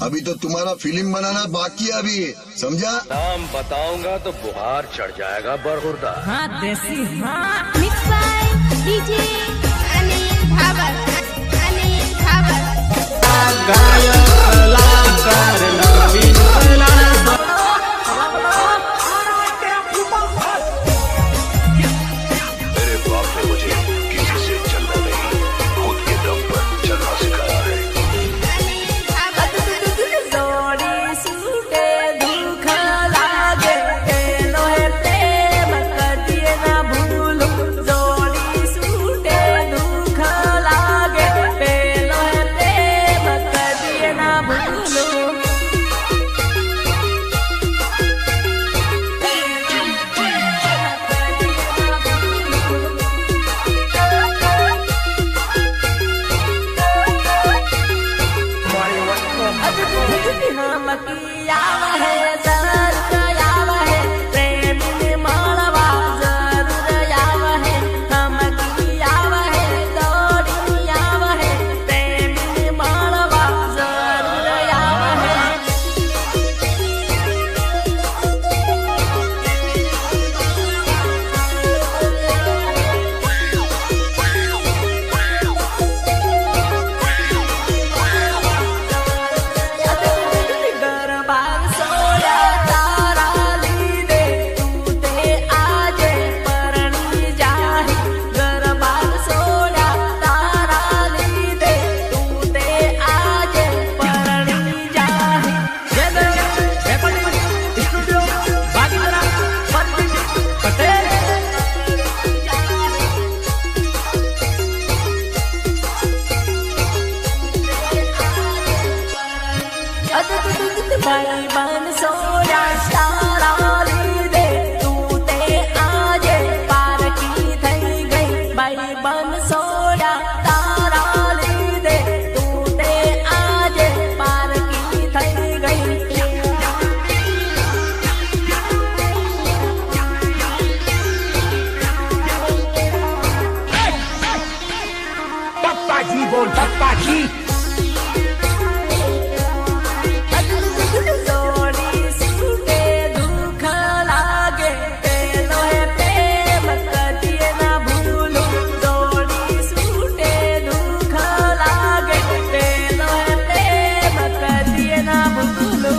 अभी तो तुम्हारा फिल्म बनाना बाकी है अभी, समझा? नाम बताऊंगा तो बुहार चढ़ जाएगा बरहुरदा। हाँ देसी हाँ। Mix by DJ Anil Bhabar. Anil Bhabar. मेरे बाप ने मुझे किसी से चलना नहीं, खुद के दम पर चलना सिखाया है। अनिल भाबर। जोड़ी सूटे दुख लागे तेनो है प्रेम कदिए ना भूलू। जोड़ी सूटे दुख लागे तेनो है प्रेम कदिए ना भूलू। हम किया है जरूर आवा है प्रेम में मालवा जरूर आवा है। हम किया है दौड़ी आवा है प्रेम में मालवा जरूर आवा है। दरबार सोया तारा ली दे तू ते आजे परणी जाही। दरबार सोया तारा ली दे तू ते आजे परणी जाही। स्टूडियो बागीरा पटेल। भाई बन सोया तारा ली दे तू ते आजे पार की थई गई। भाई बन सोया तारा ली दे तू ते आजे पार की थई गई। पप्पा जी बोल पप्पा जी। जोड़ी सूटे दुख लागे तेनो है प्रेम कदिए ना भूलू। जोड़ी सूटे दुख लागे तेनो है प्रेम कदिए ना भूलू।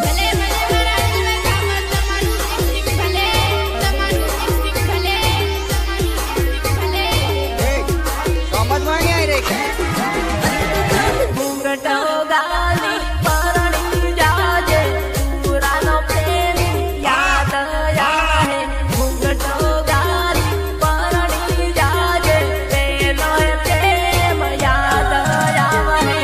ભલે ભલે મારા જીવન કામર તમારું સિંગ ભલે તમારું સિંગ ભલે તમારું સિંગ ભલે। घूंघटो गाली परणी जाजे पुरानो प्रेमी याद आवे। घूंघटो गाली परणी जाजे तेनो है प्रेम याद आवे।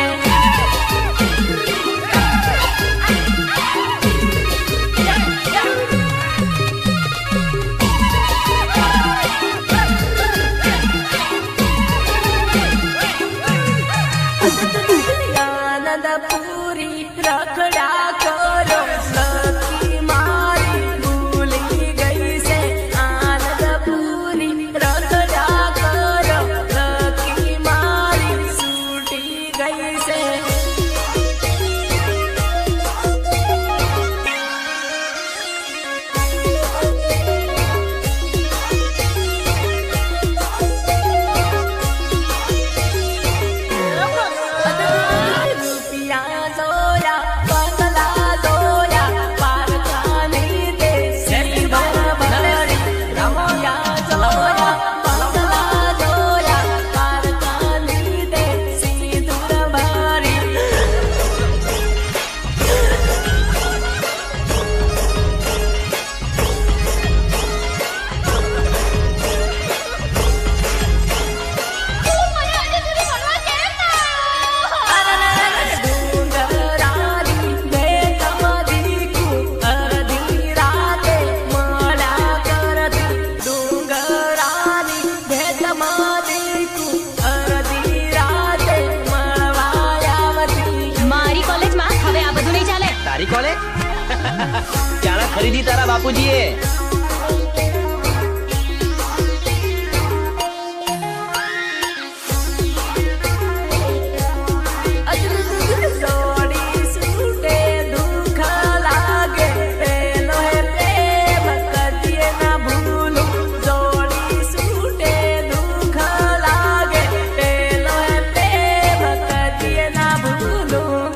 आनंद पूरी रखड़ा करो सखी मारी भूली गई से। आनंद पूरी रखड़ा करो सखी मारी छूटी गई से। रुपिया મળે. ચાણા ખરીદી તારા બાપુજીએ. જોડી સૂટે દુઃખ લાગે પેલો હે પ્રેમ કદીએ ના ભૂલું જોડી સૂટે દુઃખ લાગે પેલો હે પ્રેમ કદીએ ના ભૂલું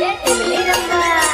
એ ટીમલી રમવા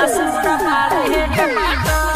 Asura pare,